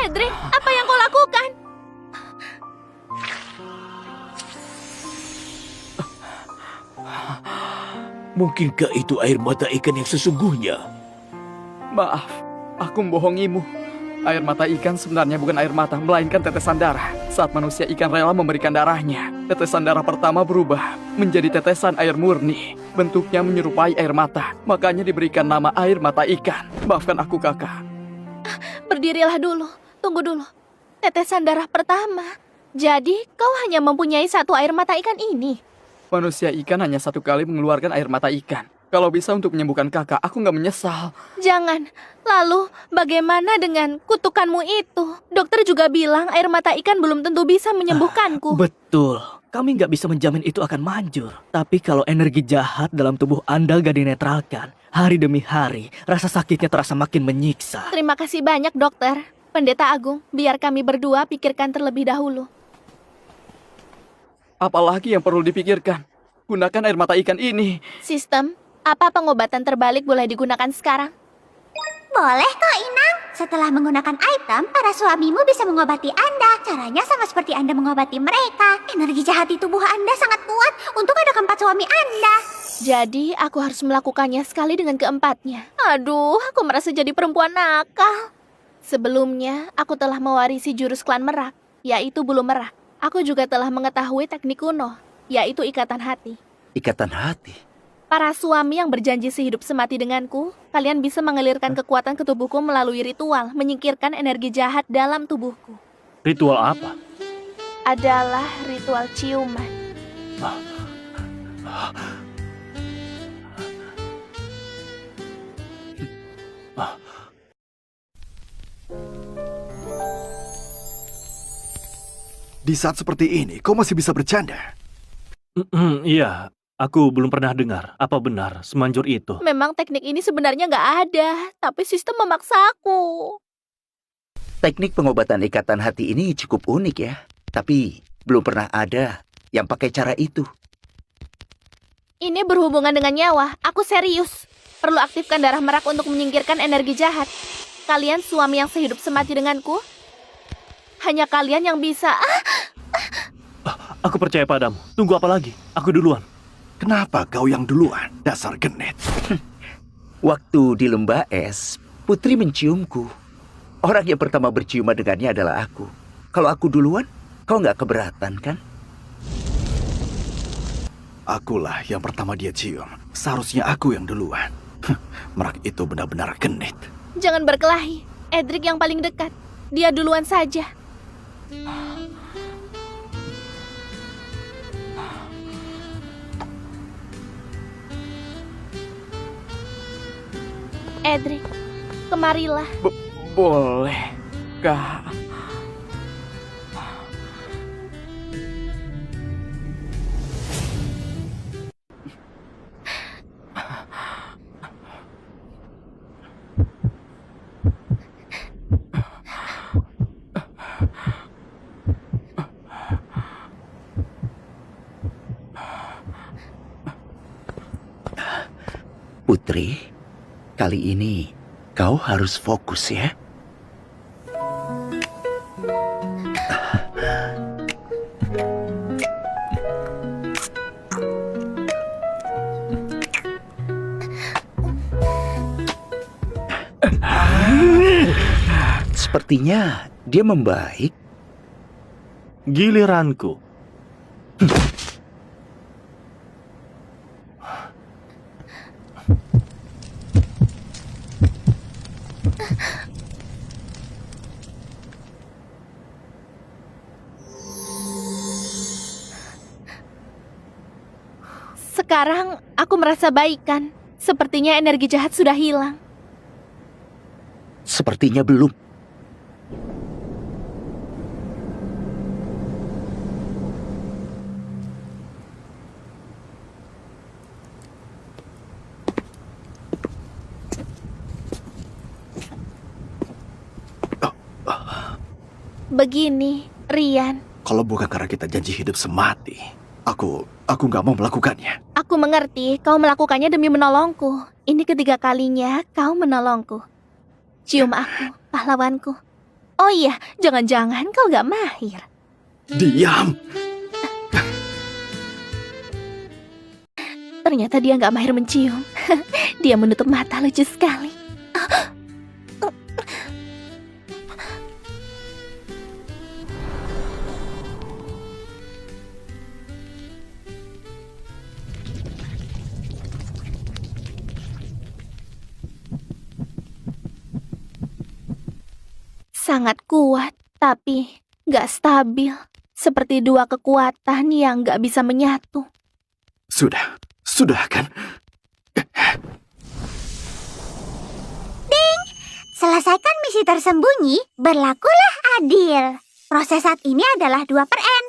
Edric, apa yang kau lakukan? Mungkinkah itu air mata ikan yang sesungguhnya? Maaf, aku membohongimu. Air mata ikan sebenarnya bukan air mata, melainkan tetesan darah. Saat manusia ikan rela memberikan darahnya, tetesan darah pertama berubah menjadi tetesan air murni. Bentuknya menyerupai air mata, makanya diberikan nama air mata ikan. Maafkan aku, kakak. Berdirilah dulu, tunggu dulu. Tetesan darah pertama. Jadi, kau hanya mempunyai satu air mata ikan ini. Manusia ikan hanya satu kali mengeluarkan air mata ikan. Kalau bisa untuk menyembuhkan kakak, aku nggak menyesal. Jangan. Lalu, bagaimana dengan kutukanmu itu? Dokter juga bilang air mata ikan belum tentu bisa menyembuhkanku. Betul. Kami nggak bisa menjamin itu akan manjur. Tapi kalau energi jahat dalam tubuh Anda gak dinetralkan, hari demi hari, rasa sakitnya terasa makin menyiksa. Terima kasih banyak, dokter. Pendeta Agung, biar kami berdua pikirkan terlebih dahulu. Apalagi yang perlu dipikirkan? Gunakan air mata ikan ini. Sistem, apa pengobatan terbalik boleh digunakan sekarang? Boleh kok, Inang. Setelah menggunakan item, para suamimu bisa mengobati Anda. Caranya sama seperti Anda mengobati mereka. Energi jahat di tubuh Anda sangat kuat untuk ada keempat suami Anda. Jadi, aku harus melakukannya sekali dengan keempatnya. Aduh, aku merasa jadi perempuan nakal. Sebelumnya, aku telah mewarisi jurus klan Merak, yaitu bulu merak. Aku juga telah mengetahui teknik kuno, yaitu ikatan hati. Ikatan hati? Para suami yang berjanji sehidup semati denganku, kalian bisa mengalirkan kekuatan ke tubuhku melalui ritual, menyingkirkan energi jahat dalam tubuhku. Ritual apa? Adalah ritual ciuman. Di saat seperti ini, kau masih bisa bercanda? Iya, aku belum pernah dengar. Apa benar semanjur itu? Memang teknik ini sebenarnya nggak ada, tapi sistem memaksaku. Teknik pengobatan ikatan hati ini cukup unik ya. Tapi belum pernah ada yang pakai cara itu. Ini berhubungan dengan nyawa, aku serius. Perlu aktifkan darah merak untuk menyingkirkan energi jahat. Kalian suami yang sehidup semati denganku, hanya kalian yang bisa. Aku percaya padamu. Tunggu apa lagi? Aku duluan. Kenapa kau yang duluan, dasar genit? Waktu di lembah es, Putri menciumku. Orang yang pertama berciuman dengannya adalah aku. Kalau aku duluan, kau nggak keberatan kan? Akulah yang pertama dia cium. Seharusnya aku yang duluan. Merak itu benar-benar genit. Jangan berkelahi. Edric yang paling dekat. Dia duluan saja. Edric, kemarilah. Boleh, Kak. Putri, kali ini kau harus fokus ya. Sepertinya dia membaik. Giliranku. Sekarang aku merasa baikan. Sepertinya energi jahat sudah hilang. Sepertinya belum. Begini, Rian. Kalau bukan karena kita janji hidup semati, aku nggak mau melakukannya. Aku mengerti kau melakukannya demi menolongku. Ini ketiga kalinya kau menolongku. Cium aku, pahlawanku. Oh iya, jangan-jangan kau gak mahir. Diam! Ternyata dia gak mahir mencium. Dia menutup mata, lucu sekali. Sangat kuat, tapi gak stabil. Seperti dua kekuatan yang gak bisa menyatu. Sudah kan? Selesaikan misi tersembunyi, berlakulah adil. Proses saat ini adalah 2/N.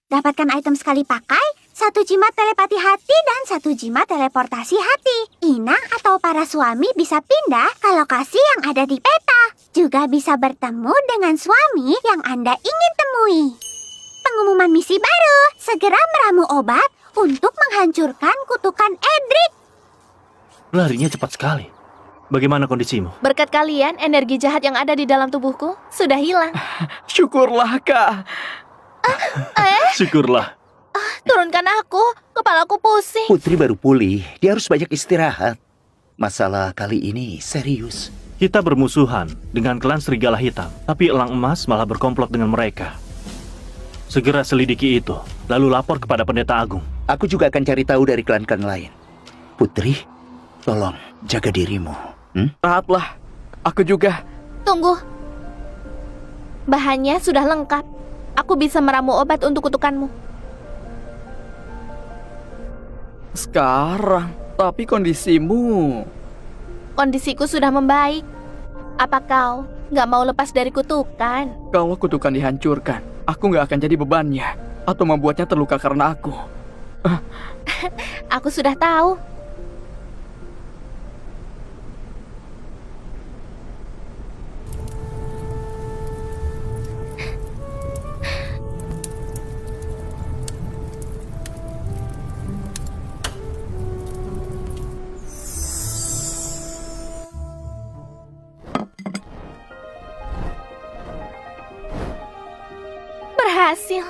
Dapatkan item sekali pakai, 1 jimat telepati hati dan 1 jimat teleportasi hati. Inang atau para suami bisa pindah ke lokasi yang ada di peta. Juga bisa bertemu dengan suami yang Anda ingin temui. Pengumuman misi baru, segera meramu obat untuk menghancurkan kutukan Edric. Larinya cepat sekali. Bagaimana kondisimu? Berkat kalian, energi jahat yang ada di dalam tubuhku sudah hilang. Syukurlah, Kak. Syukurlah. Turunkan aku, kepalaku pusing. Putri baru pulih, dia harus banyak istirahat. Masalah kali ini serius. Kita bermusuhan dengan klan Serigala Hitam, tapi Elang Emas malah berkomplot dengan mereka. Segera selidiki itu, lalu lapor kepada Pendeta Agung. Aku juga akan cari tahu dari klan-klan lain. Putri, tolong jaga dirimu. Rahatlah. Aku juga. Tunggu. Bahannya sudah lengkap. Aku bisa meramu obat untuk kutukanmu. Sekarang, tapi kondisimu... Kondisiku sudah membaik. Apa kau nggak mau lepas dari kutukan? Kalau kutukan dihancurkan, aku nggak akan jadi bebannya. Atau membuatnya terluka karena aku. Aku sudah tahu. Berhasil.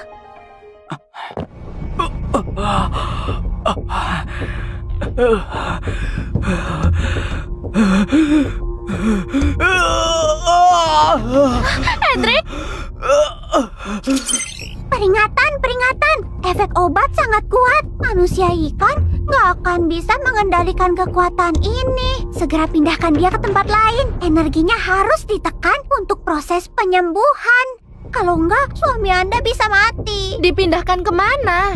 Edric! Peringatan. Efek obat sangat kuat. Manusia ikan nggak akan bisa mengendalikan kekuatan ini. Segera pindahkan dia ke tempat lain. Energinya harus ditekan untuk proses penyembuhan. Kalau enggak, suami Anda bisa mati. Dipindahkan kemana?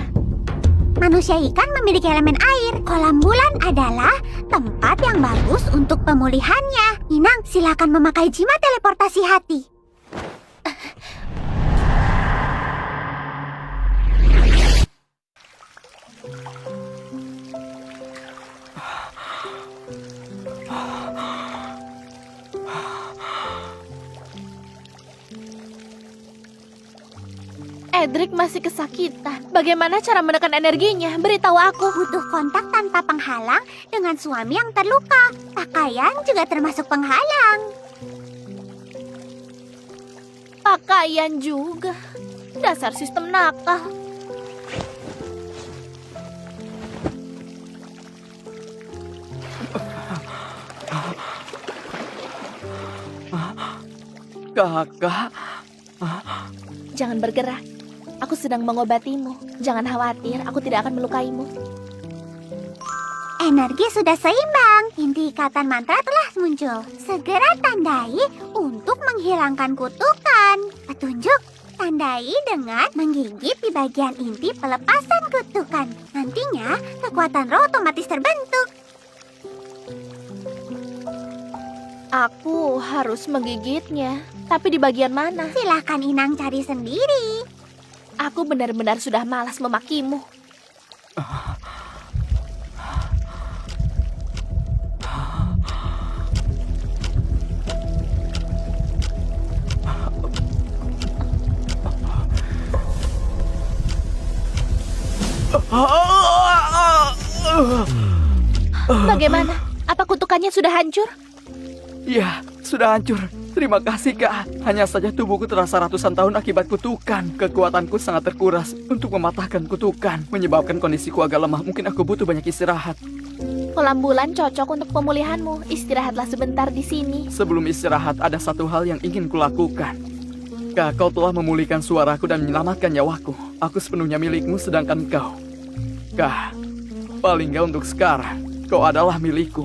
Manusia ikan memiliki elemen air. Kolam bulan adalah tempat yang bagus untuk pemulihannya. Inang, silakan memakai jimat teleportasi hati. Edric masih kesakitan. Bagaimana cara menekan energinya? Beritahu aku. Butuh kontak tanpa penghalang dengan suami yang terluka. Pakaian juga termasuk penghalang. Pakaian juga. Dasar sistem nakal. Kakak, Jangan bergerak. Aku sedang mengobatimu. Jangan khawatir, aku tidak akan melukaimu. Energi sudah seimbang. Inti ikatan mantra telah muncul. Segera tandai untuk menghilangkan kutukan. Petunjuk, tandai dengan menggigit di bagian inti pelepasan kutukan. Nantinya, kekuatan roh otomatis terbentuk. Aku harus menggigitnya. Tapi di bagian mana? Silahkan Inang cari sendiri. Aku benar-benar sudah malas memakimu. Ah. Bagaimana? Apa kutukannya sudah hancur? ya sudah hancur. Terima kasih, Kak. Hanya saja tubuhku terasa ratusan tahun akibat kutukan. Kekuatanku sangat terkuras untuk mematahkan kutukan, menyebabkan kondisiku agak lemah. Mungkin aku butuh banyak istirahat. Kolam bulan cocok untuk pemulihanmu. Istirahatlah sebentar di sini. Sebelum istirahat, ada satu hal yang ingin kulakukan. Kak, kau telah memulihkan suaraku dan menyelamatkan nyawaku. Aku sepenuhnya milikmu, sedangkan kau... Kak, paling nggak untuk sekarang, kau adalah milikku.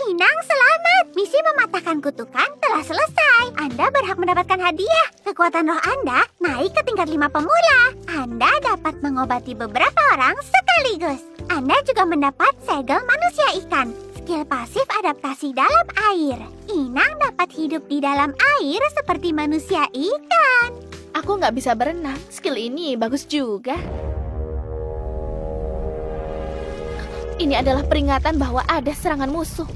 Inang, selamat. Misi mematahkan kutukan telah selesai. Anda berhak mendapatkan hadiah. Kekuatan roh Anda naik ke tingkat 5 pemula. Anda dapat mengobati beberapa orang sekaligus. Anda juga mendapat segel manusia ikan. Skill pasif adaptasi dalam air. Inang dapat hidup di dalam air seperti manusia ikan. Aku nggak bisa berenang. Skill ini bagus juga. Ini adalah peringatan bahwa ada serangan musuh.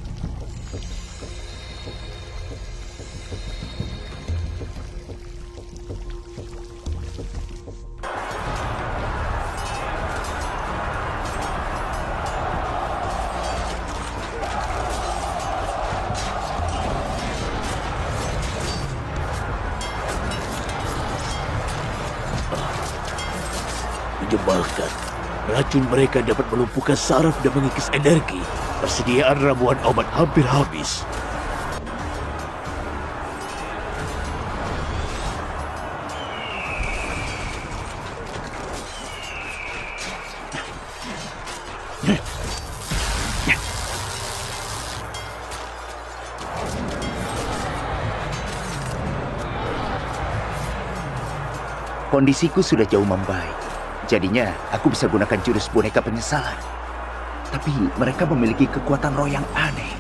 Menyebalkan. Racun mereka dapat melumpuhkan saraf dan mengikis energi. Persediaan ramuan obat hampir habis. Kondisiku sudah jauh membaik. Jadinya, aku bisa gunakan jurus boneka penyesalan. Tapi mereka memiliki kekuatan roh yang aneh.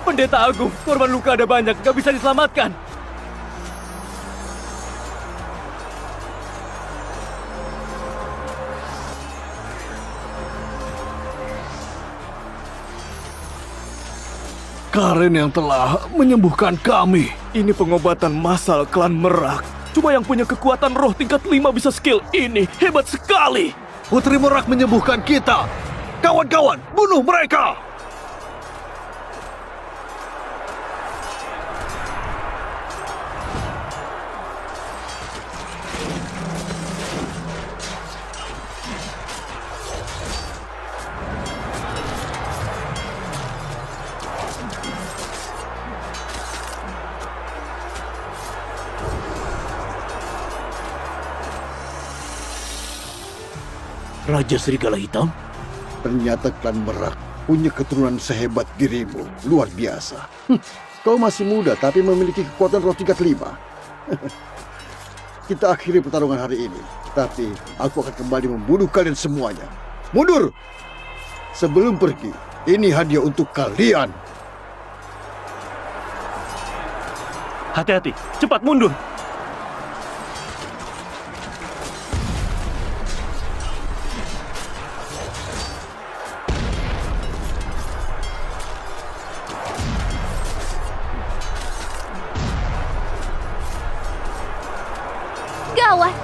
Pendeta Agung, korban luka ada banyak, gak bisa diselamatkan. Karen yang telah menyembuhkan kami. Ini pengobatan massal klan Merak. Cuma yang punya kekuatan roh tingkat 5 bisa skill ini. Hebat sekali. Putri Merak menyembuhkan kita. Kawan-kawan, bunuh mereka! Raja Serigala Hitam? Ternyata klan Merak punya keturunan sehebat dirimu. Luar biasa. Kau masih muda tapi memiliki kekuatan roh tingkat 5. Kita akhiri pertarungan hari ini. Tapi aku akan kembali membunuh kalian semuanya. Mundur! Sebelum pergi, ini hadiah untuk kalian. Hati-hati, cepat mundur. Gawat!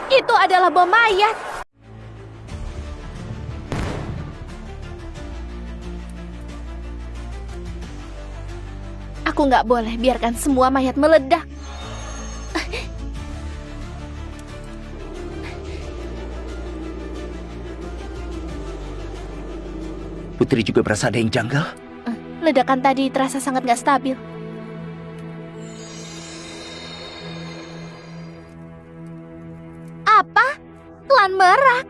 Itu adalah bom mayat! Aku nggak boleh biarkan semua mayat meledak. Putri juga merasa ada yang janggal. Ledakan tadi terasa sangat nggak stabil. Apa? Klan Merak?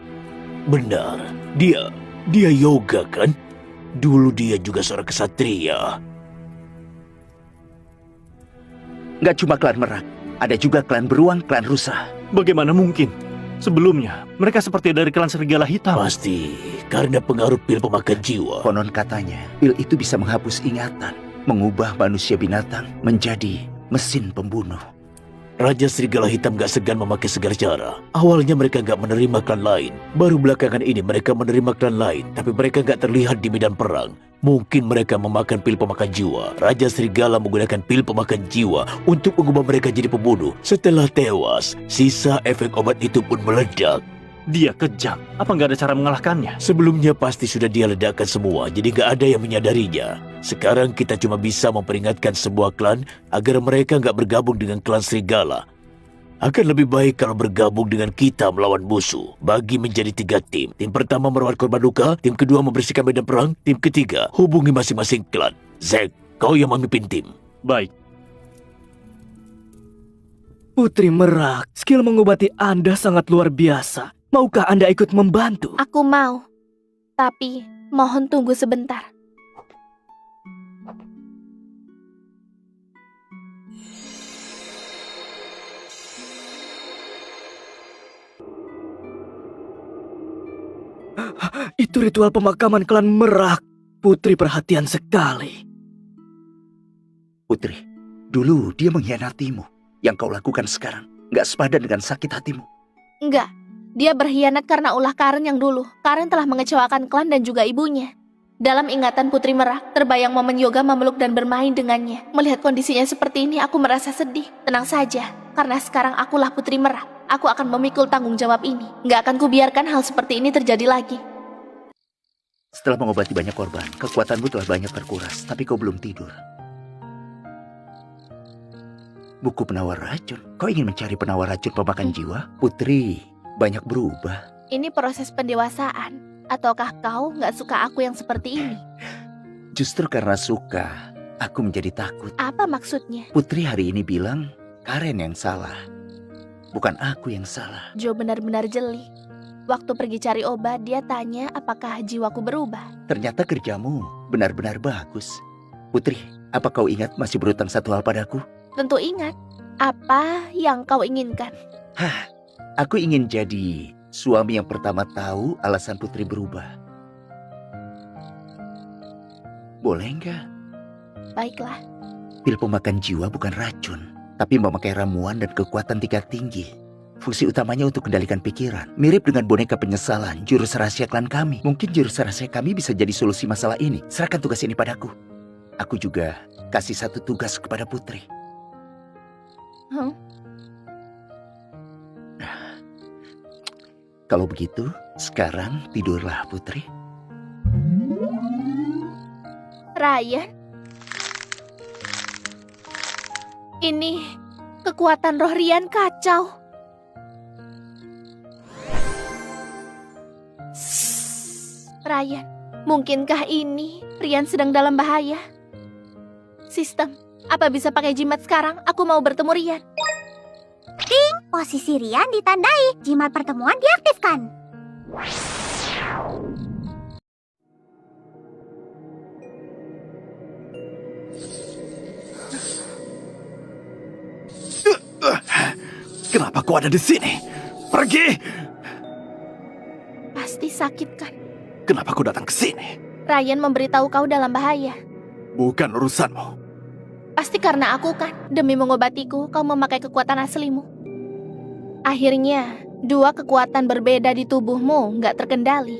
Benar. Dia yoga kan? Dulu dia juga seorang kesatria. Nggak cuma klan Merak, ada juga klan Beruang, klan Rusa. Bagaimana mungkin? Sebelumnya, mereka seperti dari klan Serigala Hitam. Pasti karena pengaruh pil pemakan jiwa. Konon katanya, pil itu bisa menghapus ingatan, mengubah manusia binatang menjadi mesin pembunuh. Raja Serigala Hitam gak segan memakai segala cara. Awalnya mereka gak menerima klan lain. Baru belakangan ini mereka menerima klan lain. Tapi mereka gak terlihat di medan perang. Mungkin mereka memakan pil pemakan jiwa. Raja Serigala menggunakan pil pemakan jiwa untuk mengubah mereka jadi pembunuh. Setelah tewas, sisa efek obat itu pun meledak. Dia kejam. Apa nggak ada cara mengalahkannya? Sebelumnya pasti sudah dia ledakkan semua, jadi nggak ada yang menyadarinya. Sekarang kita cuma bisa memperingatkan sebuah klan agar mereka nggak bergabung dengan klan Serigala. Akan lebih baik kalau bergabung dengan kita melawan musuh. Bagi menjadi 3 tim. Tim pertama merawat korban luka, tim kedua membersihkan medan perang, tim ketiga hubungi masing-masing klan. Zack, kau yang memimpin tim. Baik. Putri Merak, skill mengobati Anda sangat luar biasa. Maukah Anda ikut membantu? Aku mau. Tapi, mohon tunggu sebentar. Itu ritual pemakaman klan Merak. Putri perhatian sekali. Putri, dulu dia mengkhianatimu. Yang kau lakukan sekarang nggak sepadan dengan sakit hatimu. Enggak, dia berkhianat karena ulah Karen yang dulu. Karen telah mengecewakan klan dan juga ibunya. Dalam ingatan Putri Merak, terbayang momen Yoga memeluk dan bermain dengannya. Melihat kondisinya seperti ini, aku merasa sedih. Tenang saja, karena sekarang akulah Putri Merak. Aku akan memikul tanggung jawab ini. Nggak akan kubiarkan hal seperti ini terjadi lagi. Setelah mengobati banyak korban, kekuatanmu telah banyak terkuras, tapi kau belum tidur. Buku penawar racun. Kau ingin mencari penawar racun pemakan jiwa? Putri, banyak berubah. Ini proses pendewasaan. Ataukah kau nggak suka aku yang seperti ini? Justru karena suka, aku menjadi takut. Apa maksudnya? Putri hari ini bilang Karen yang salah. Bukan aku yang salah. Jo benar-benar jeli. Waktu pergi cari obat, dia tanya apakah jiwaku berubah. Ternyata kerjamu benar-benar bagus. Putri, apa kau ingat masih berutang satu hal padaku? Tentu ingat. Apa yang kau inginkan? Aku ingin jadi suami yang pertama tahu alasan Putri berubah. Boleh nggak? Baiklah. Pil pemakan jiwa bukan racun, tapi memakai ramuan dan kekuatan tingkat tinggi. Fungsi utamanya untuk kendalikan pikiran. Mirip dengan boneka penyesalan, jurus rahasia klan kami. Mungkin jurus rahasia kami bisa jadi solusi masalah ini. Serahkan tugas ini padaku. Aku juga kasih satu tugas kepada Putri. Kalau begitu, sekarang tidurlah Putri. Ryan? Ini kekuatan roh Rian kacau. Ryan, mungkinkah ini Rian sedang dalam bahaya? Sistem, apa bisa pakai jimat sekarang? Aku mau bertemu Rian. Ting, posisi Rian ditandai. Jimat pertemuan diaktifkan. Kenapa kau ada di sini? Pergi! Pasti sakit kan? Kenapa kau datang ke sini? Ryan memberitahu kau dalam bahaya. Bukan urusanmu. Pasti karena aku kan, demi mengobatiku, kau memakai kekuatan aslimu. Akhirnya, 2 kekuatan berbeda di tubuhmu nggak terkendali.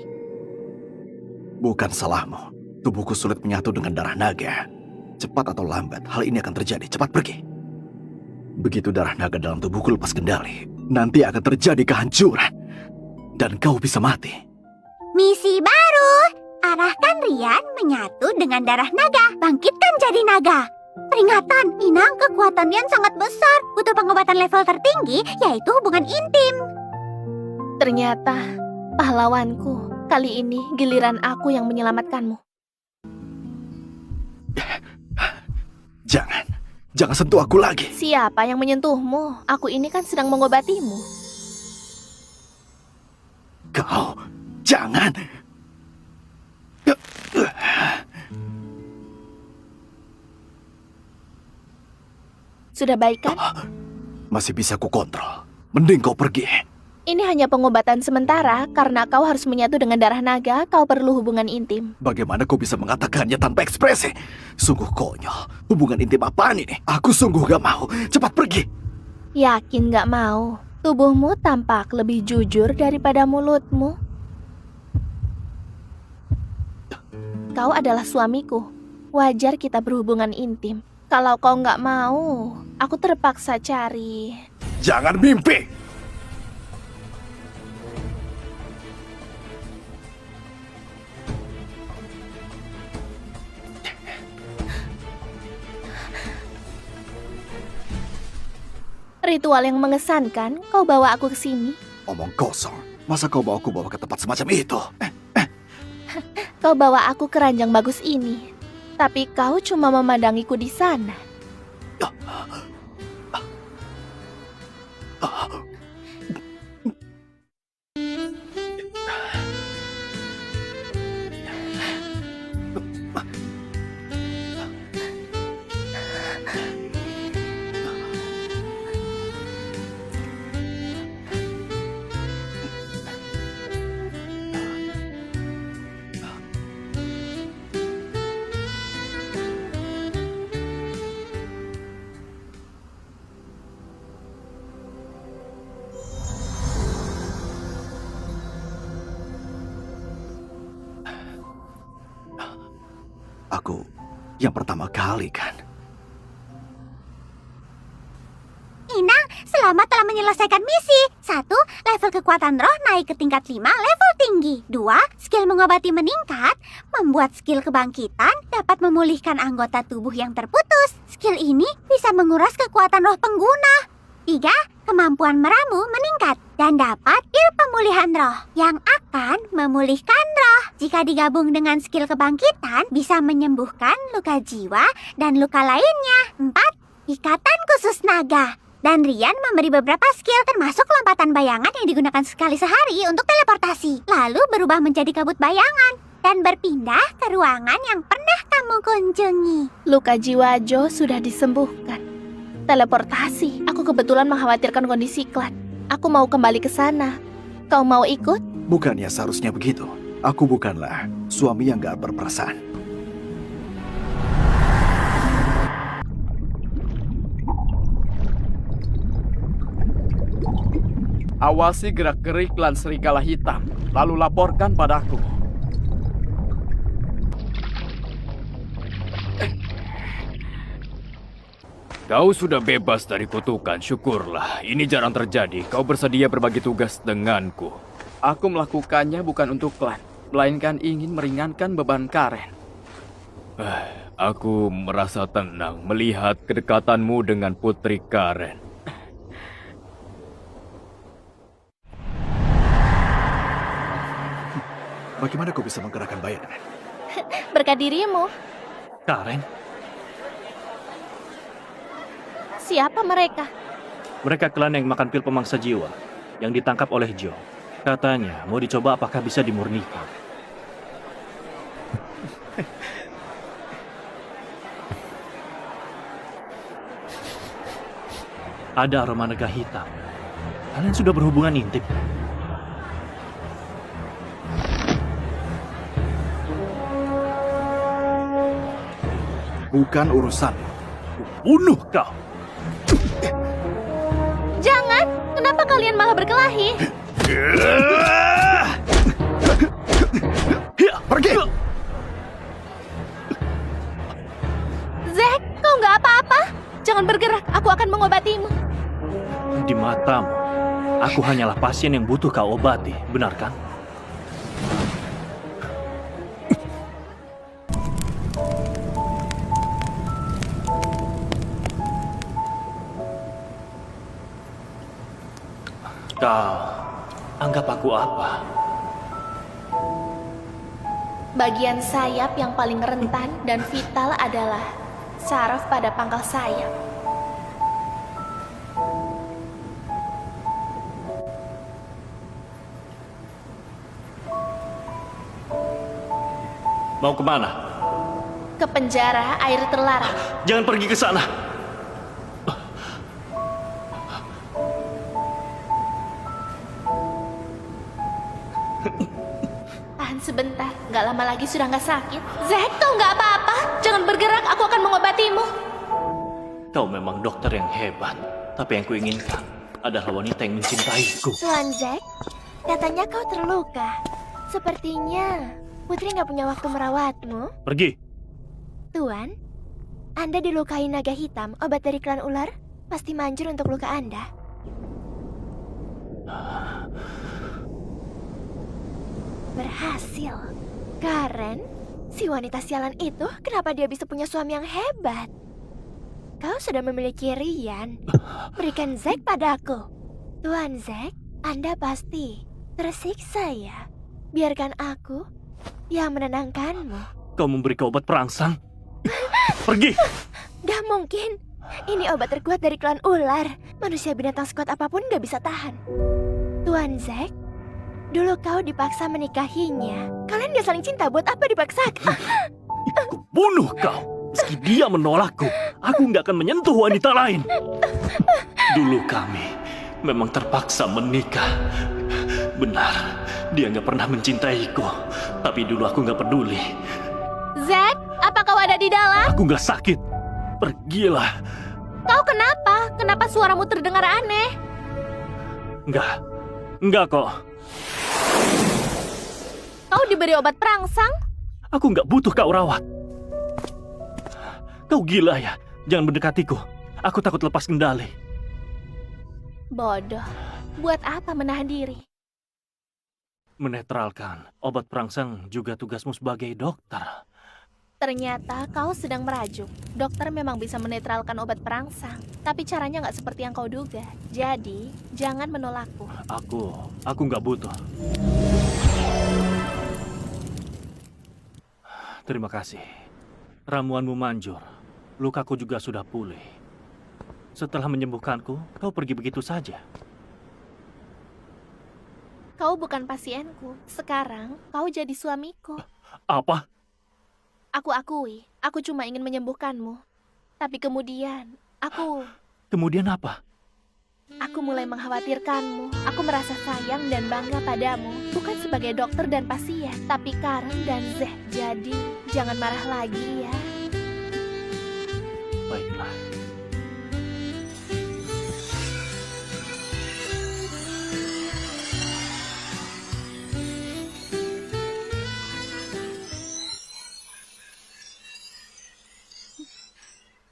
Bukan salahmu. Tubuhku sulit menyatu dengan darah naga. Cepat atau lambat, hal ini akan terjadi. Cepat pergi. Begitu darah naga dalam tubuhku lepas kendali, nanti akan terjadi kehancuran. Dan kau bisa mati. Misi baru. Arahkan Rian menyatu dengan darah naga. Bangkitkan jadi naga. Peringatan, Inang, kekuatan Rian sangat besar. Butuh pengobatan level tertinggi, yaitu hubungan intim. Ternyata, pahlawanku, kali ini giliran aku yang menyelamatkanmu. Jangan sentuh aku lagi. Siapa yang menyentuhmu? Aku ini kan sedang mengobatimu. Kau, jangan. Sudah baik kan? Masih bisa ku kontrol. Mending kau pergi. Ini hanya pengobatan sementara, karena kau harus menyatu dengan darah naga, kau perlu hubungan intim. Bagaimana kau bisa mengatakannya tanpa ekspresi? Sungguh konyol. Hubungan intim apaan ini? Aku sungguh gak mau. Cepat pergi. Yakin gak mau? Tubuhmu tampak lebih jujur daripada mulutmu. kau adalah suamiku. Wajar kita berhubungan intim. Kalau kau nggak mau, aku terpaksa cari. Jangan mimpi! Ritual yang mengesankan, kau bawa aku ke sini. Omong kosong. Masa kau bawa aku ke tempat semacam itu? Kau bawa aku ke ranjang bagus ini. Tapi kau cuma memandangiku di sana. Aku yang pertama kali kan? Inang, selamat telah menyelesaikan misi. 1. Level kekuatan roh naik ke tingkat 5 level tinggi. 2. Skill mengobati meningkat. Membuat skill kebangkitan dapat memulihkan anggota tubuh yang terputus. Skill ini bisa menguras kekuatan roh pengguna. 3. Kemampuan meramu meningkat dan dapat skill pemulihan roh yang akan memulihkan roh. Jika digabung dengan skill kebangkitan, bisa menyembuhkan luka jiwa dan luka lainnya. 4. Ikatan khusus naga. Dan Rian memberi beberapa skill termasuk lompatan bayangan yang digunakan sekali sehari untuk teleportasi. Lalu berubah menjadi kabut bayangan dan berpindah ke ruangan yang pernah kamu kunjungi. Luka jiwa Jo sudah disembuhkan. Teleportasi, aku kebetulan mengkhawatirkan kondisi klan. Aku mau kembali ke sana. Kau mau ikut? Bukannya seharusnya begitu. Aku bukanlah suami yang gak berperasaan. Awasi gerak-gerik klan Serigala Hitam, lalu laporkan padaku. Kau sudah bebas dari kutukan, syukurlah. Ini jarang terjadi. Kau bersedia berbagi tugas denganku. Aku melakukannya bukan untuk klan, melainkan ingin meringankan beban Karen. Aku merasa tenang melihat kedekatanmu dengan Putri Karen. Bagaimana kau bisa menggerakkan bayangan? Berkat dirimu. Karen, Siapa mereka? mereka klan yang makan pil pemangsa jiwa yang ditangkap oleh Jo. Katanya mau dicoba apakah bisa dimurnikan. Ada aroma naga hitam. Kalian sudah berhubungan intim. Bukan urusan. Bunuh kau! Jangan! Kenapa kalian malah berkelahi? Pergi! Zack, kau nggak apa-apa? Jangan bergerak, aku akan mengobatimu. Di matamu, aku hanyalah pasien yang butuh kau obati, benar kan? Kau anggap aku apa? Bagian sayap yang paling rentan dan vital adalah saraf pada pangkal sayap. Mau kemana? Ke penjara air terlarang. Jangan pergi ke sana. Tahan sebentar, nggak lama lagi sudah nggak sakit. Zack, kau nggak apa-apa? Jangan bergerak, aku akan mengobatimu. Kau memang dokter yang hebat, tapi yang kuinginkan adalah wanita yang mencintaiku. Tuan Zack, katanya kau terluka. Sepertinya Putri nggak punya waktu merawatmu. Pergi. Tuan, Anda dilukai naga hitam. Obat dari klan ular pasti manjur untuk luka Anda. Berhasil. Karen, si wanita sialan itu, kenapa dia bisa punya suami yang hebat? Kau sudah memiliki Rian. Berikan Zack padaku. Tuan Zack, Anda pasti tersiksa ya. Biarkan aku yang menenangkanmu. Kau memberiku obat perangsang? Pergi! Gak mungkin. Ini obat terkuat dari klan ular. Manusia binatang sekuat apapun gak bisa tahan. Tuan Zack, dulu kau dipaksa menikahinya. Kalian gak saling cinta, buat apa dipaksakan? Aku bunuh kau. Meski dia menolakku, aku nggak akan menyentuh wanita lain. Dulu kami memang terpaksa menikah. Benar, dia nggak pernah mencintaiku. Tapi dulu aku nggak peduli. Zack, apa kau ada di dalam? Aku nggak sakit. Pergilah. Kau kenapa? Kenapa suaramu terdengar aneh? Nggak kok. Kau diberi obat perangsang? Aku nggak butuh kau rawat. Kau gila ya? Jangan mendekatiku. Aku takut lepas kendali. Bodoh. Buat apa menahan diri? Menetralkan. Obat perangsang juga tugasmu sebagai dokter. Ternyata kau sedang merajuk. Dokter memang bisa menetralkan obat perangsang. Tapi caranya nggak seperti yang kau duga. Jadi, jangan menolakku. Aku nggak butuh. Terima kasih. Ramuanmu manjur. Lukaku juga sudah pulih. Setelah menyembuhkanku, kau pergi begitu saja. Kau bukan pasienku. Sekarang, kau jadi suamiku. Apa? Aku akui, aku cuma ingin menyembuhkanmu. Tapi kemudian, Kemudian apa? aku mulai mengkhawatirkanmu. Aku merasa sayang dan bangga padamu. Bukan sebagai dokter dan pasien, tapi Karen dan Zeh. Jadi, jangan marah lagi ya. Baiklah.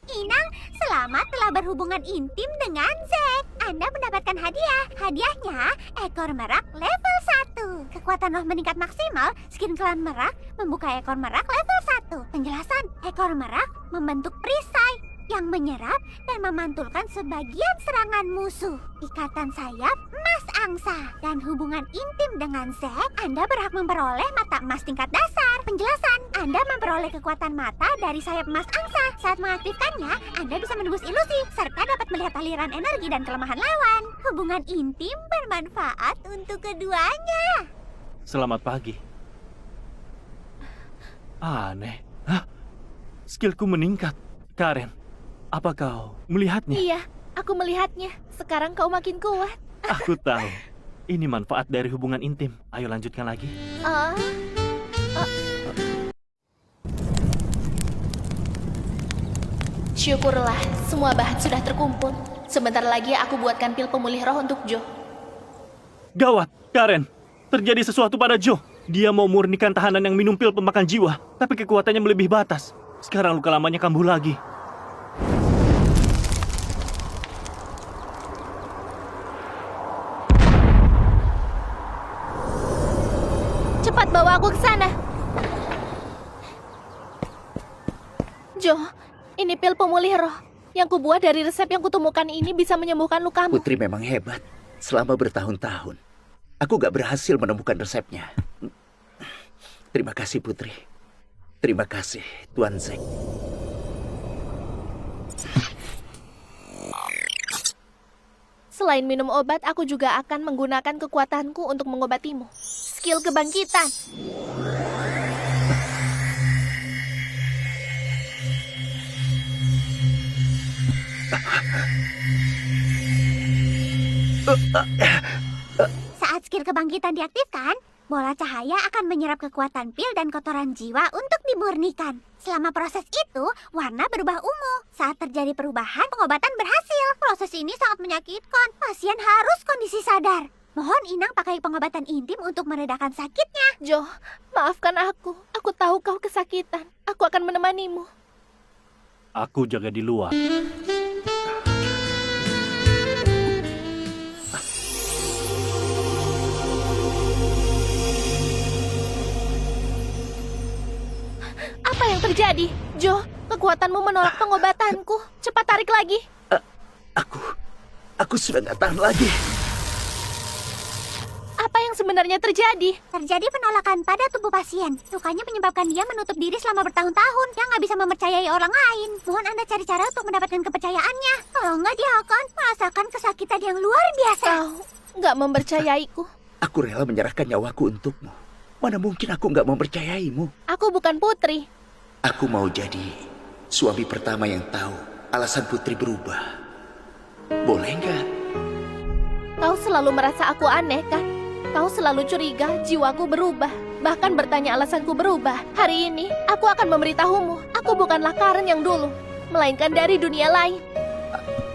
Inang, selamat telah berhubungan intim dengan Zack. Anda mendapatkan hadiah. Hadiahnya, ekor merak level 1. Kekuatan roh meningkat maksimal, skin klan merak membuka ekor merak level 1. Penjelasan, ekor merak membentuk perisai yang menyerap dan memantulkan sebagian serangan musuh. Ikatan sayap emas angsa. Dan hubungan intim dengan Zack, Anda berhak memperoleh mata emas tingkat dasar. Penjelasan, Anda memperoleh kekuatan mata dari sayap emas angsa. Saat mengaktifkannya, Anda bisa menembus ilusi, serta dapat melihat aliran energi dan kelemahan lawan. Hubungan intim bermanfaat untuk keduanya. Selamat pagi. Aneh. Hah? Skillku meningkat. Karen, apa kau melihatnya? Iya, aku melihatnya. Sekarang kau makin kuat. Aku tahu. Ini manfaat dari hubungan intim. Ayo lanjutkan lagi. Syukurlah, semua bahan sudah terkumpul. Sebentar lagi aku buatkan pil pemulih roh untuk Jo. Gawat, Karen. Terjadi sesuatu pada Joe. Dia mau murnikan tahanan yang minum pil pemakan jiwa, tapi kekuatannya melebihi batas. Sekarang luka lamanya kambuh lagi. Cepat bawa aku ke sana. Jo, ini pil pemulih roh. Yang kubuat dari resep yang kutemukan ini bisa menyembuhkan lukamu. Putri memang hebat. Selama bertahun-tahun, aku gak berhasil menemukan resepnya. Terima kasih, Putri. Terima kasih, Tuan Zack. Selain minum obat, aku juga akan menggunakan kekuatanku untuk mengobatimu. Skill kebangkitan. Saat skill kebangkitan diaktifkan, bola cahaya akan menyerap kekuatan pil dan kotoran jiwa untuk dimurnikan. Selama proses itu, warna berubah ungu. Saat terjadi perubahan, pengobatan berhasil. Proses ini sangat menyakitkan. Pasien harus kondisi sadar. Mohon Inang pakai pengobatan intim untuk meredakan sakitnya. Jo, maafkan aku. Aku tahu kau kesakitan. Aku akan menemanimu. Aku jaga di luar. Apa yang terjadi? Jo, kekuatanmu menolak pengobatanku. Cepat tarik lagi. Aku sudah nggak tahan lagi. Apa yang sebenarnya terjadi? Terjadi penolakan pada tubuh pasien. Lukanya menyebabkan dia menutup diri selama bertahun-tahun. Dia nggak bisa mempercayai orang lain. Mohon Anda cari cara untuk mendapatkan kepercayaannya. Kalau nggak, dia akan merasakan kesakitan yang luar biasa. Kau nggak mempercayaiku. Aku rela menyerahkan nyawaku untukmu. Mana mungkin aku nggak mempercayaimu. Aku bukan putri. Aku mau jadi suami pertama yang tahu alasan Putri berubah. Boleh nggak? Kau selalu merasa aku aneh, kan? Kau selalu curiga jiwaku berubah. Bahkan bertanya alasanku berubah. Hari ini, aku akan memberitahumu. Aku bukanlah Karen yang dulu, melainkan dari dunia lain.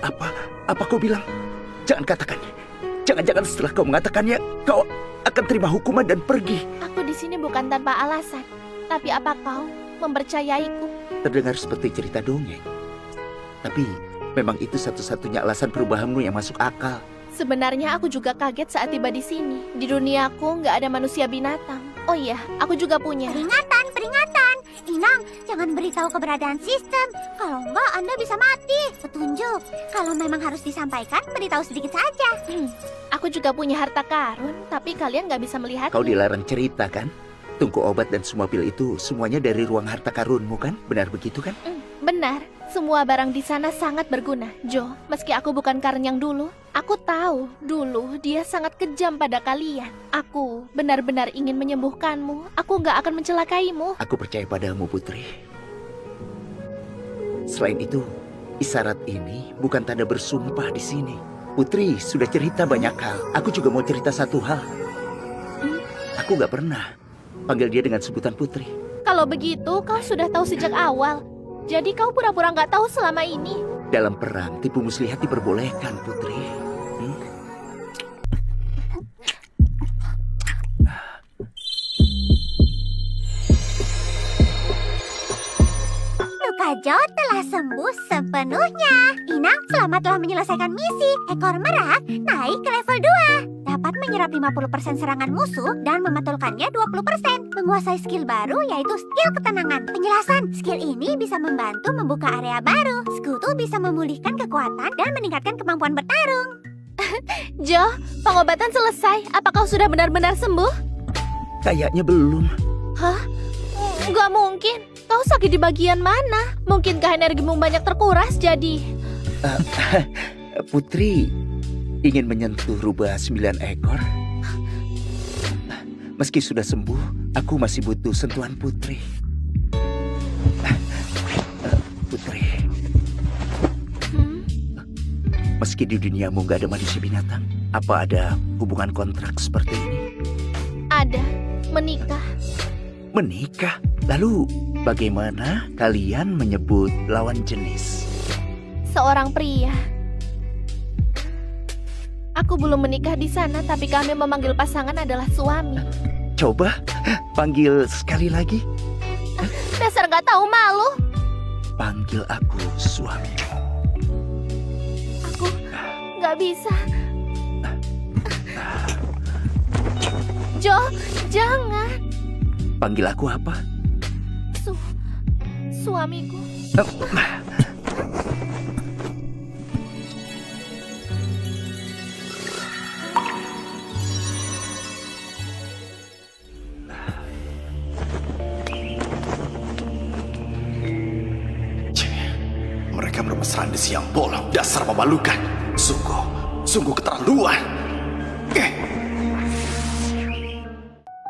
Apa kau bilang? Jangan katakannya. Jangan-jangan setelah kau mengatakannya, kau akan terima hukuman dan pergi. Aku di sini bukan tanpa alasan. Tapi apa kau mempercayaiku? Terdengar seperti cerita dongeng. Tapi memang itu satu-satunya alasan perubahanmu yang masuk akal. Sebenarnya aku juga kaget saat tiba di sini. Di duniaku nggak ada manusia binatang. Oh iya, aku juga punya. Peringatan, peringatan. Inang, jangan beritahu keberadaan sistem. Kalau enggak, Anda bisa mati. Petunjuk. Kalau memang harus disampaikan, beritahu sedikit saja. Aku juga punya harta karun, tapi kalian nggak bisa melihatnya. Kau dilarang cerita kan? Tungku obat dan semua pil itu semuanya dari ruang harta karunmu kan? Benar begitu kan? Benar, semua barang di sana sangat berguna. Jo, meski aku bukan Karen yang dulu, aku tahu dulu dia sangat kejam pada kalian. Aku benar-benar ingin menyembuhkanmu. Aku nggak akan mencelakaimu. Aku percaya padamu, Putri. Selain itu, isyarat ini bukan tanda bersumpah di sini. Putri sudah cerita banyak hal. Aku juga mau cerita satu hal. Aku nggak pernah panggil dia dengan sebutan Putri. Kalau begitu, kau sudah tahu sejak awal. Jadi kau pura-pura nggak tahu selama ini. Dalam perang, tipu muslihat diperbolehkan, Putri. Luka Jo telah sembuh sepenuhnya. Inang, selamat telah menyelesaikan misi. Ekor merak naik ke level 2. Dapat menyerap 50% serangan musuh dan mematulkannya 20%. Menguasai skill baru yaitu skill ketenangan. Penjelasan, skill ini bisa membantu membuka area baru. Sekutu bisa memulihkan kekuatan dan meningkatkan kemampuan bertarung. Jo, pengobatan selesai. Apa kau sudah benar-benar sembuh? Kayaknya belum. Hah? Nggak mungkin. Kau sakit di bagian mana? Mungkinkah energimu banyak terkuras jadi... Putri ingin menyentuh rubah 9 ekor. Meski sudah sembuh, aku masih butuh sentuhan Putri. Putri. Meski di duniamu gak ada manusia binatang, apa ada hubungan kontrak seperti ini? Ada. Menikah. Menikah? Lalu bagaimana kalian menyebut lawan jenis? Seorang pria. Aku belum menikah di sana, tapi kami memanggil pasangan adalah suami. Coba panggil sekali lagi. Dasar nggak tahu malu. Panggil aku suami. Aku nggak bisa. Jo, jangan. Panggil aku apa? Suamiku. Mereka bermesraan di siang bolong. Dasar memalukan. Sungguh keterlaluan.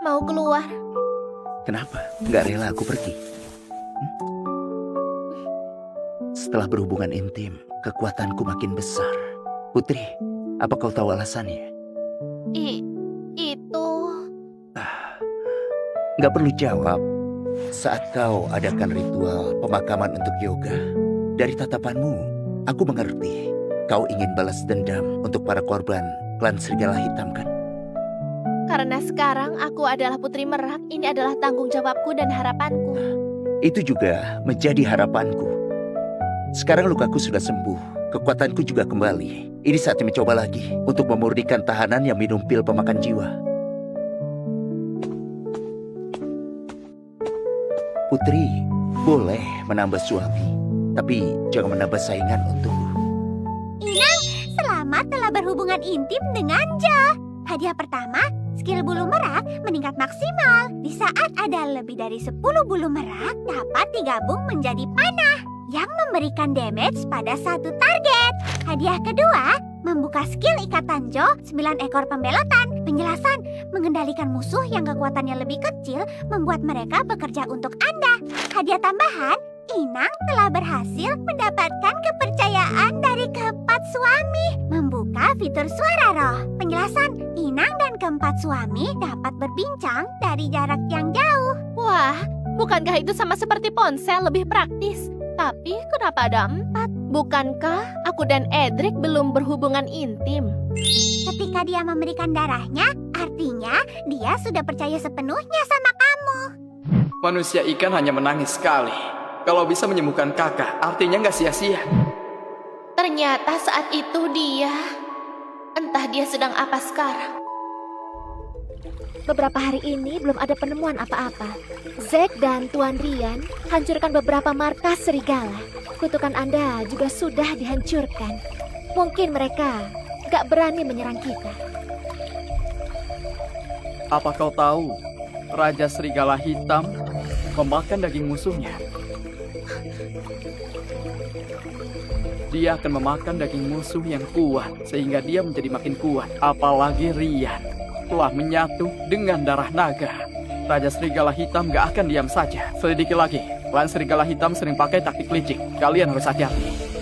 Mau keluar. Kenapa? Gak rela aku pergi? Setelah berhubungan intim, kekuatanku makin besar. Putri, apa kau tahu alasannya? Itu... Gak perlu jawab. Saat kau adakan ritual pemakaman untuk yoga, dari tatapanmu, aku mengerti. Kau ingin balas dendam untuk para korban klan Serigala Hitam, kan? Karena sekarang aku adalah Putri Merak, ini adalah tanggung jawabku dan harapanku. Itu juga menjadi harapanku. Sekarang lukaku sudah sembuh, kekuatanku juga kembali. Ini saatnya mencoba lagi untuk memurnikan tahanan yang minum pil pemakan jiwa. Putri, boleh menambah suami, tapi jangan menambah saingan untukku. Inang, selamat telah berhubungan intim dengan Jo. Hadiah pertama, skill bulu merak meningkat maksimal. Di saat ada lebih dari 10 bulu merak dapat digabung menjadi panah yang memberikan damage pada satu target. Hadiah kedua, membuka skill ikatan Jo 9 ekor pembelotan. Penjelasan, mengendalikan musuh yang kekuatannya lebih kecil membuat mereka bekerja untuk Anda. Hadiah tambahan, Inang telah berhasil mendapatkan kepercayaan dari keempat suami. Membuka fitur suara roh. Penjelasan, Inang dan keempat suami dapat berbincang dari jarak yang jauh. Wah, bukankah itu sama seperti ponsel, lebih praktis? Tapi kenapa ada 4? Bukankah aku dan Edric belum berhubungan intim? Ketika dia memberikan darahnya, artinya dia sudah percaya sepenuhnya sama kamu. Manusia ikan hanya menangis sekali. Kalau bisa menyembuhkan kakak, artinya nggak sia-sia. Ternyata saat itu dia... Entah dia sedang apa sekarang. Beberapa hari ini belum ada penemuan apa-apa. Zack dan Tuan Rian hancurkan beberapa markas serigala. Kutukan Anda juga sudah dihancurkan. Mungkin mereka gak berani menyerang kita. Apa kau tahu, Raja Serigala Hitam memakan daging musuhnya? Dia akan memakan daging musuh yang kuat, sehingga dia menjadi makin kuat. Apalagi Rian telah menyatu dengan darah naga. Raja Serigala Hitam gak akan diam saja. Selidiki lagi, klan Serigala Hitam sering pakai taktik licik. Kalian harus hati-hati.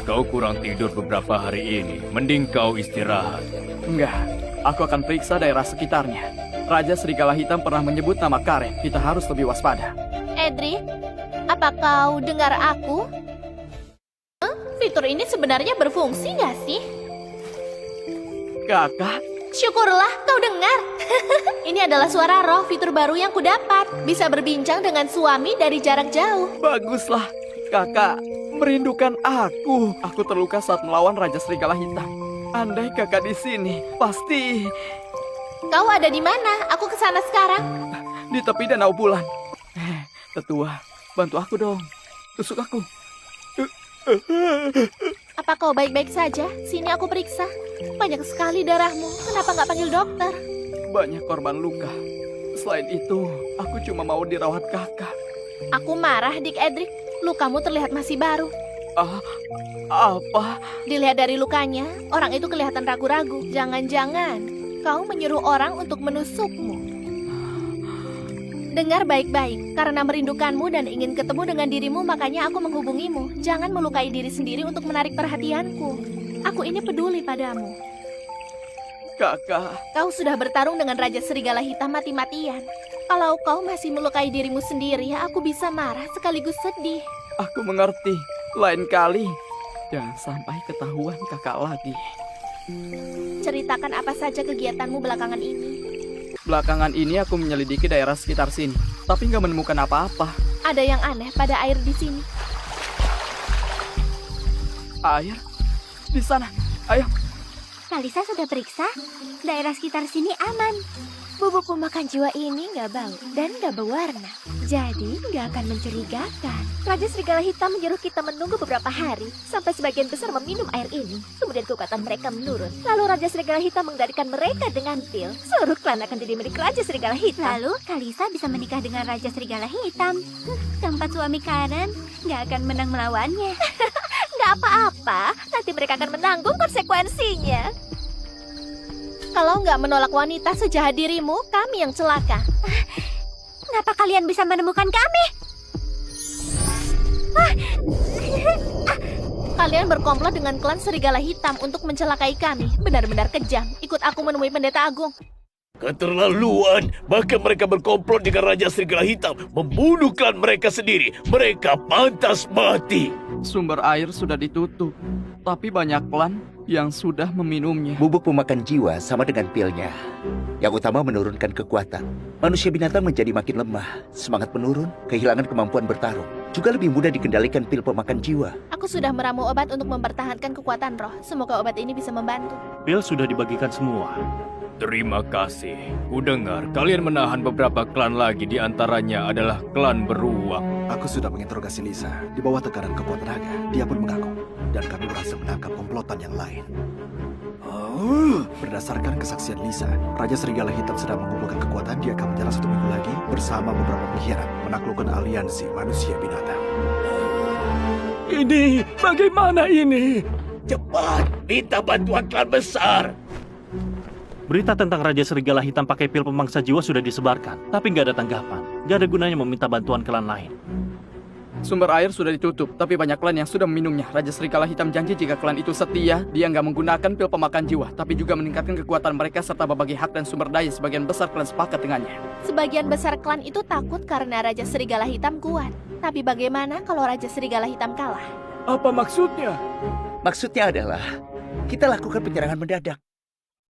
Kau kurang tidur beberapa hari ini. Mending kau istirahat. Enggak, aku akan periksa daerah sekitarnya. Raja Serigala Hitam pernah menyebut nama Karen. Kita harus lebih waspada. Edric, apa kau dengar aku? Fitur ini sebenarnya berfungsi nggak sih? Kakak, Syukurlah kau dengar. Ini adalah suara roh, fitur baru yang kudapat. Bisa berbincang dengan suami dari jarak jauh. baguslah. Kakak merindukan aku. Aku terluka saat melawan Raja Serigala Hitam. Andai kakak di sini, pasti Kau ada di mana? Aku kesana sekarang. di tepi danau bulan. Tetua, bantu aku dong. Tusuk aku. Apa kau baik-baik saja? Sini aku periksa. Banyak sekali darahmu. Kenapa nggak panggil dokter? Banyak korban luka. Selain itu, aku cuma mau dirawat kakak. Aku marah, Dik Edric. Lukamu terlihat masih baru. Apa? Dilihat dari lukanya, orang itu kelihatan ragu-ragu. Jangan-jangan kau menyuruh orang untuk menusukmu. Dengar baik-baik, karena merindukanmu dan ingin ketemu dengan dirimu, makanya aku menghubungimu. Jangan melukai diri sendiri untuk menarik perhatianku. Aku ini peduli padamu. Kakak, Kau sudah bertarung dengan Raja Serigala Hitam mati-matian. Kalau kau masih melukai dirimu sendiri, aku bisa marah sekaligus sedih. aku mengerti. Lain kali, jangan sampai ketahuan kakak lagi. Ceritakan apa saja kegiatanmu belakangan ini. Belakangan ini aku menyelidiki daerah sekitar sini, tapi nggak menemukan apa-apa. Ada yang aneh pada air di sini. Air? Di sana. Ayo. Kalisa sudah periksa, daerah sekitar sini aman. Bubuk pemakan jiwa ini nggak bau dan nggak berwarna, jadi nggak akan mencurigakan. Raja Serigala Hitam menyuruh kita menunggu beberapa hari sampai sebagian besar meminum air ini. Kemudian kekuatan mereka menurun. Lalu Raja Serigala Hitam mengendalikan mereka dengan pil. Seluruh klan akan jadi milik Raja Serigala Hitam. Lalu Kalisa bisa menikah dengan Raja Serigala Hitam. Keempat suami Karen nggak akan menang melawannya. Nggak apa-apa, nanti mereka akan menanggung konsekuensinya. Kalau nggak menolak wanita sejahat dirimu, kami yang celaka. Kenapa kalian bisa menemukan kami? Kalian berkomplot dengan klan Serigala Hitam untuk mencelakai kami. Benar-benar kejam. Ikut aku menemui Pendeta Agung. Keterlaluan, bahkan mereka berkomplot dengan Raja Serigala Hitam, membunuh klan mereka sendiri. Mereka pantas mati. Sumber air sudah ditutup. Tapi banyak klan yang sudah meminumnya. Bubuk pemakan jiwa sama dengan pilnya. Yang utama menurunkan kekuatan. Manusia binatang menjadi makin lemah, semangat menurun, kehilangan kemampuan bertarung. Juga lebih mudah dikendalikan pil pemakan jiwa. Aku sudah meramu obat untuk mempertahankan kekuatan roh. Semoga obat ini bisa membantu. Pil sudah dibagikan semua. Terima kasih. Kudengar kalian menahan beberapa klan lagi, di antaranya adalah klan beruang. Aku sudah menginterogasi Lisa. Di bawah tekanan kekuatan naga, dia pun mengaku. Dan kami berhasil menangkap komplotan yang lain. Berdasarkan kesaksian Lisa, Raja Serigala Hitam sedang mengumpulkan kekuatan. Dia akan menyerang 1 minggu lagi bersama beberapa pengkhianat menaklukkan aliansi manusia binatang. Ini, bagaimana ini? Cepat, minta bantuan klan besar. Berita tentang Raja Serigala Hitam pakai pil pemangsa jiwa sudah disebarkan, tapi nggak ada tanggapan. Nggak ada gunanya meminta bantuan klan lain. Sumber air sudah ditutup, tapi banyak klan yang sudah meminumnya. Raja Serigala Hitam janji jika klan itu setia, dia nggak menggunakan pil pemakan jiwa, tapi juga meningkatkan kekuatan mereka serta berbagi hak dan sumber daya. Sebagian besar klan sepakat dengannya. Sebagian besar klan itu takut karena Raja Serigala Hitam kuat. Tapi bagaimana kalau Raja Serigala Hitam kalah? Apa maksudnya? Maksudnya adalah, kita lakukan penyerangan mendadak.